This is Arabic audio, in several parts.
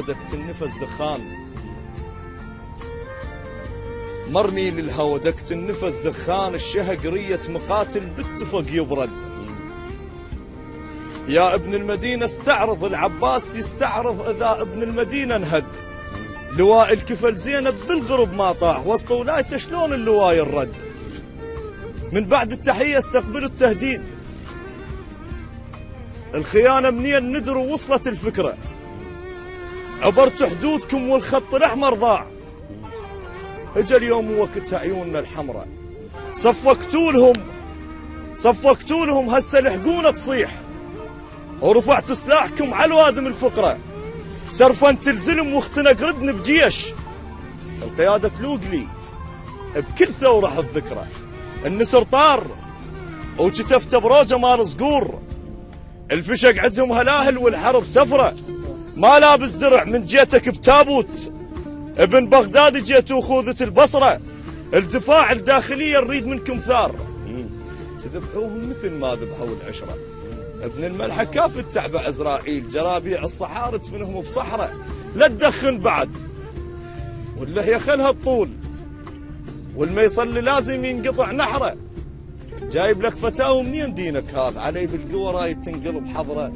دكت النفس دخان مرمي للهوى دكت النفس دخان الشهق رية مقاتل باتفق يبرد. يا ابن المدينة استعرض العباس يستعرض إذا ابن المدينة انهد. لواء الكفل زينب بالغرب ما طاح وسط ولايته شلون اللواء الرد. من بعد التحية استقبلوا التهديد الخيانة منين ندر ووصلت الفكرة. عبرت حدودكم والخط الأحمر ضاع. اجا اليوم وقتها عيوننا الحمراء. صفقتوا لهم هسه لحقونا تصيح. ورفعتوا سلاحكم على الوادم الفقرة. سرفنت الزلم واختنق ردن بجيش. القيادة تلوق لي بكل ثورة الذكرى. النسر طار وكتفته بروجه مال صقور. الفشق عندهم هلاهل والحرب سفرة. ما لابس درع من جيتك بتابوت. ابن بغداد جيت وخوذة البصرة. الدفاع الداخلية نريد منكم ثار. تذبحوهم مثل ما ذبحوا العشرة. ابن الملحة كاف التعبع إسرائيل. جرابيع الصحارى تفنهم بصحراء. لا تدخن بعد واللحية خلها الطول. والما يصلي لازم ينقطع نحره. جايب لك فتاوى منين دينك هذا. علي بالقوة رايد تنقلب حضرة.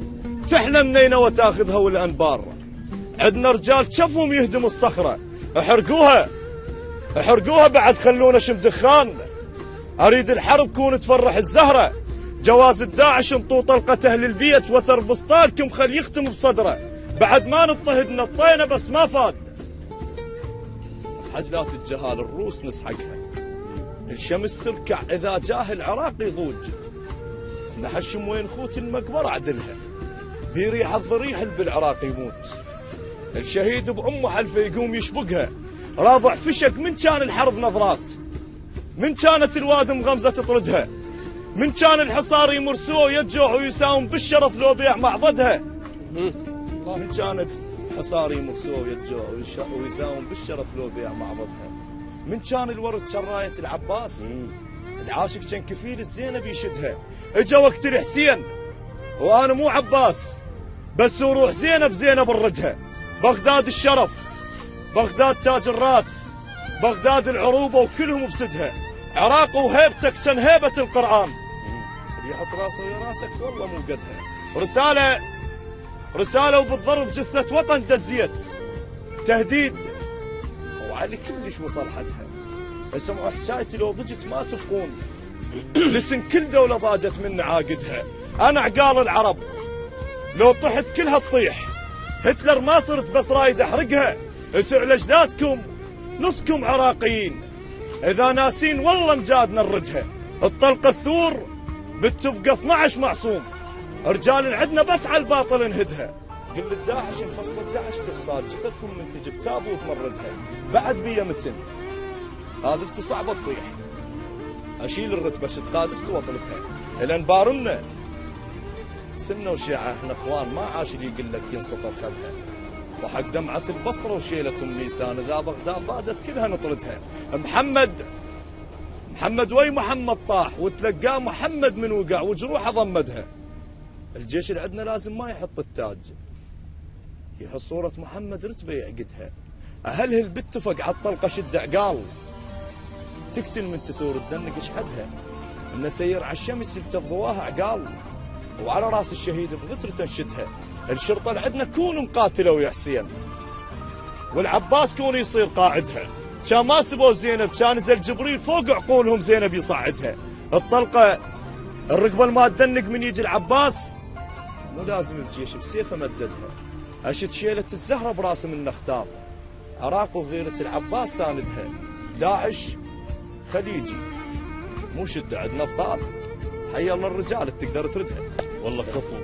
تحلم نينوى تاخذها والأنبار. عندنا رجال شفهم يهدموا الصخرة. احرقوها بعد خلونا شم دخان. اريد الحرب كون تفرح الزهرة. جواز الداعش انطوا طلقة اهل البيت. وثر بسطالكم خل يختم بصدره. بعد ما نضطهد نطينا بس ما فاد. حجلات الجهال الروس نسحقها. الشمس تركع اذا جاه العراق يضوج. نحشم وين خوت المقبرة عدلها. بريح الضريح اللي بالعراق يموت. الشهيد بأمه حلفه يقوم يشبقها. راضع فشق من كان الحرب نظرات. من كانت الوادم غمزة تطردها. من كان الحصار يمرسوه يجوع ويساوم بالشرف لو بيع معضدها. من كان الحصار يمرسوه يجوع ويساوم بالشرف لو بيع معضدها. من كان الورد شراية العباس. العاشق كان كفيل الزينب يشدها. اجا وقت الحسين وانا مو عباس بس وروح زينب نردها. بغداد الشرف، بغداد تاج الراس، بغداد العروبة وكلهم بسدها. عراق وهيبتك كان هيبة القرآن. اللي يحط راسه ويا راسك والله مو قدها. رسالة وبالظرف جثة وطن دزيت. تهديد وعلي كلش مصلحتها. اسمعوا حكايتي لو ضجت ما تبقون. لسن كل دولة ضاجت من عاقدها. انا عقال العرب لو طحت كلها تطيح. هتلر ما صرت بس رايد احرقها. اسعوا لاجدادكم نصكم عراقيين. اذا ناسين والله مجادنا نردها. الطلقة الثور بتفقى 12 معصوم. رجال عندنا بس على الباطل نهدها. قل للداعش انفصل الداعش تفصال جثثهم من تجيب تابوت نردها. بعد بيا متن قاذفته صعبة تطيح. اشيل الرتبة شد قاذفته واطلتها. الانبارنا سنة وشيعة احنا اخوان ما عاش اللي يقول لك ينسطر خدها. وحق دمعة البصرة وشيلة النيسان اذا بغداد ضاجت كلها نطردها. محمد وي محمد طاح وتلقاه محمد من وقع وجروحه ضمدها. الجيش اللي عندنا لازم ما يحط التاج. يحط صورة محمد رتبة يعقدها. اهلهل باتفق على الطلقة شد عقال. تقتل من تثور الدنق اشحدها. النسير على الشمس يلتفظواها عقال. وعلى راس الشهيد بغتر تنشدها. الشرطة اللي عندنا كون مقاتلة ويا حسين. والعباس كون يصير قاعدها. كان ما سبوا زينب كان نزل جبريل فوق عقولهم زينب يصعدها. الطلقة الرقبة ما تدنق من يجي العباس. مو لازم الجيش بسيفه مددها. اشد شيلة الزهرة براس من نختار. عراق وغيرة العباس ساندها. داعش خليجي مو شدة عندنا ابطال. حي الله الرجال تقدر تردها. والله كفو.